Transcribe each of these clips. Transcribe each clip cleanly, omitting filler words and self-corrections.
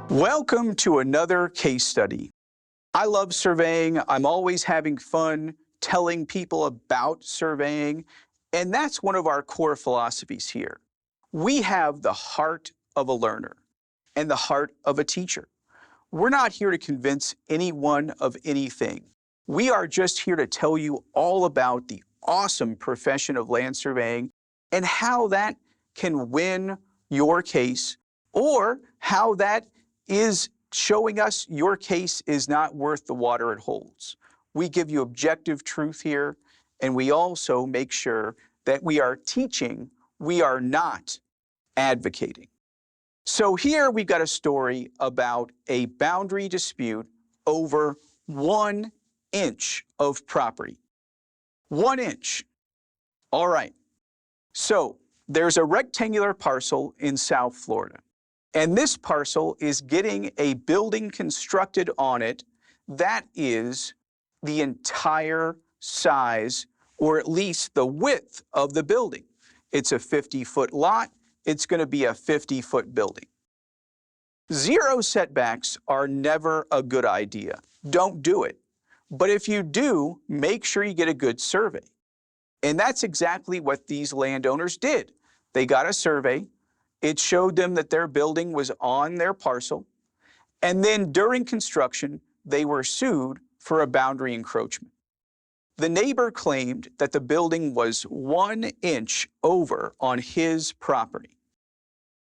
Welcome to another case study. I love surveying. I'm always having fun telling people about surveying, and that's one of our core philosophies here. We have the heart of a learner and the heart of a teacher. We're not here to convince anyone of anything. We are just here to tell you all about the awesome profession of land surveying and how that can win your case, or how that is showing us your case is not worth the water it holds. We give you objective truth here, and we also make sure that we are teaching, we are not advocating. So here we've got a story about a boundary dispute over 1 inch of property. 1 inch. All right. So there's a rectangular parcel in South Florida, and this parcel is getting a building constructed on it that is the entire size, or at least the width of the building. It's a 50-foot lot. It's going to be a 50-foot building. 0 setbacks are never a good idea. Don't do it. But if you do, make sure you get a good survey. And that's exactly what these landowners did. They got a survey. It showed them that their building was on their parcel. And then during construction, they were sued for a boundary encroachment. The neighbor claimed that the building was 1 inch over on his property.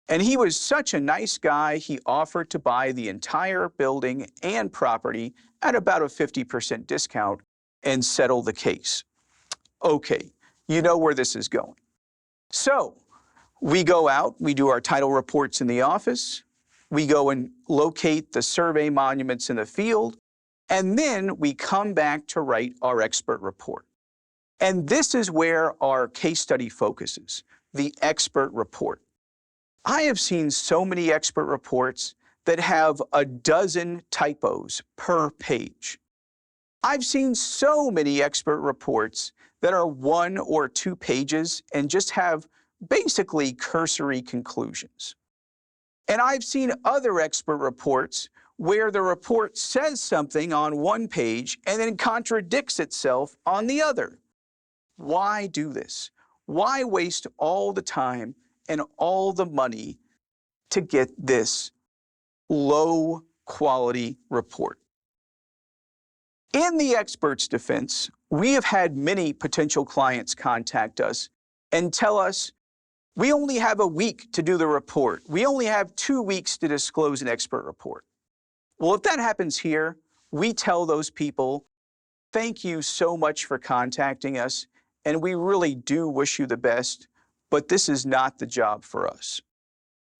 And he was such a nice guy, he offered to buy the entire building and property at about a 50% discount and settle the case. Okay, you know where this is going. So we go out, we do our title reports in the office, we go and locate the survey monuments in the field, and then we come back to write our expert report. And this is where our case study focuses, the expert report. I have seen so many expert reports that have a dozen typos per page. I've seen so many expert reports that are 1 or 2 pages and just have basically cursory conclusions. And I've seen other expert reports where the report says something on 1 page and then contradicts itself on the other. Why do this? Why waste all the time and all the money to get this low quality report? In the expert's defense, we have had many potential clients contact us and tell us, we only have a week to do the report. We only have 2 weeks to disclose an expert report. Well, if that happens here, we tell those people, thank you so much for contacting us, and we really do wish you the best, but this is not the job for us.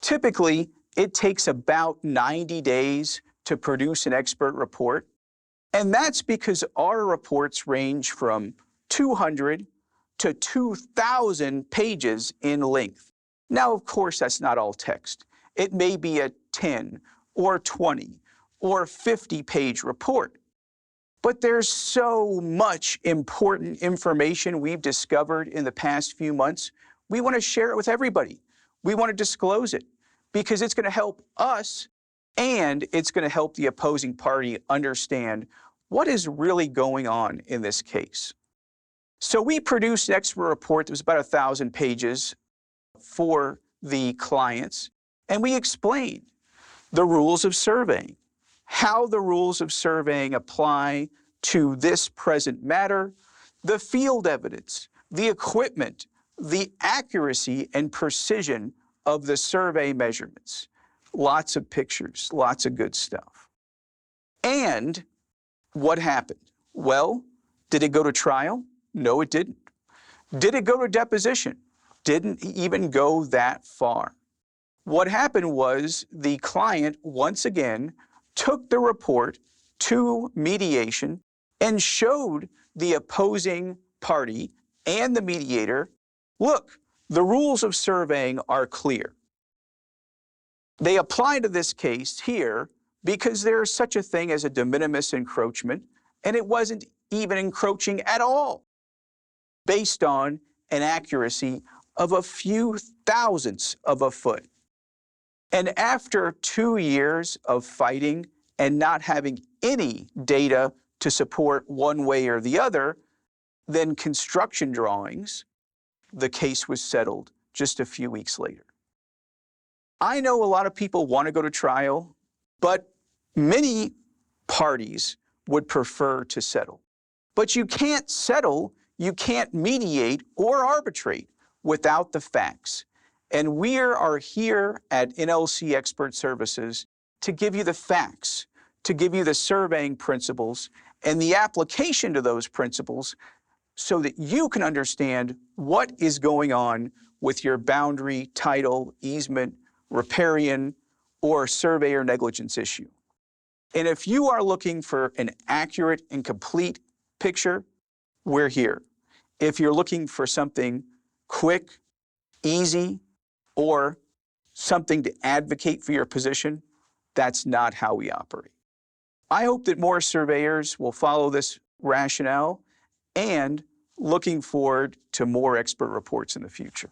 Typically, it takes about 90 days to produce an expert report, and that's because our reports range from 200 to 2,000 pages in length. Now, of course, that's not all text. It may be a 10 or 20 or 50-page report. But there's so much important information we've discovered in the past few months, we want to share it with everybody. We want to disclose it because it's going to help us and it's going to help the opposing party understand what is really going on in this case. So we produced an expert report that was about 1,000 pages for the clients, and we explained the rules of surveying, how the rules of surveying apply to this present matter, the field evidence, the equipment, the accuracy and precision of the survey measurements. Lots of pictures, lots of good stuff. And what happened? Well, did it go to trial? No, it didn't. Did it go to deposition? Didn't even go that far. What happened was the client, once again, took the report to mediation and showed the opposing party and the mediator, look, the rules of surveying are clear. They apply to this case here because there is such a thing as a de minimis encroachment, and it wasn't even encroaching at all based on an accuracy of a few thousandths of a foot. And after 2 years of fighting and not having any data to support one way or the other, then construction drawings, the case was settled just a few weeks later. I know a lot of people want to go to trial, but many parties would prefer to settle. But you can't settle, you can't mediate or arbitrate without the facts. And we are here at NLC Expert Services to give you the facts, to give you the surveying principles and the application to those principles so that you can understand what is going on with your boundary, title, easement, riparian, or surveyor negligence issue. And if you are looking for an accurate and complete picture, we're here. If you're looking for something quick, easy, or something to advocate for your position, that's not how we operate. I hope that more surveyors will follow this rationale and looking forward to more expert reports in the future.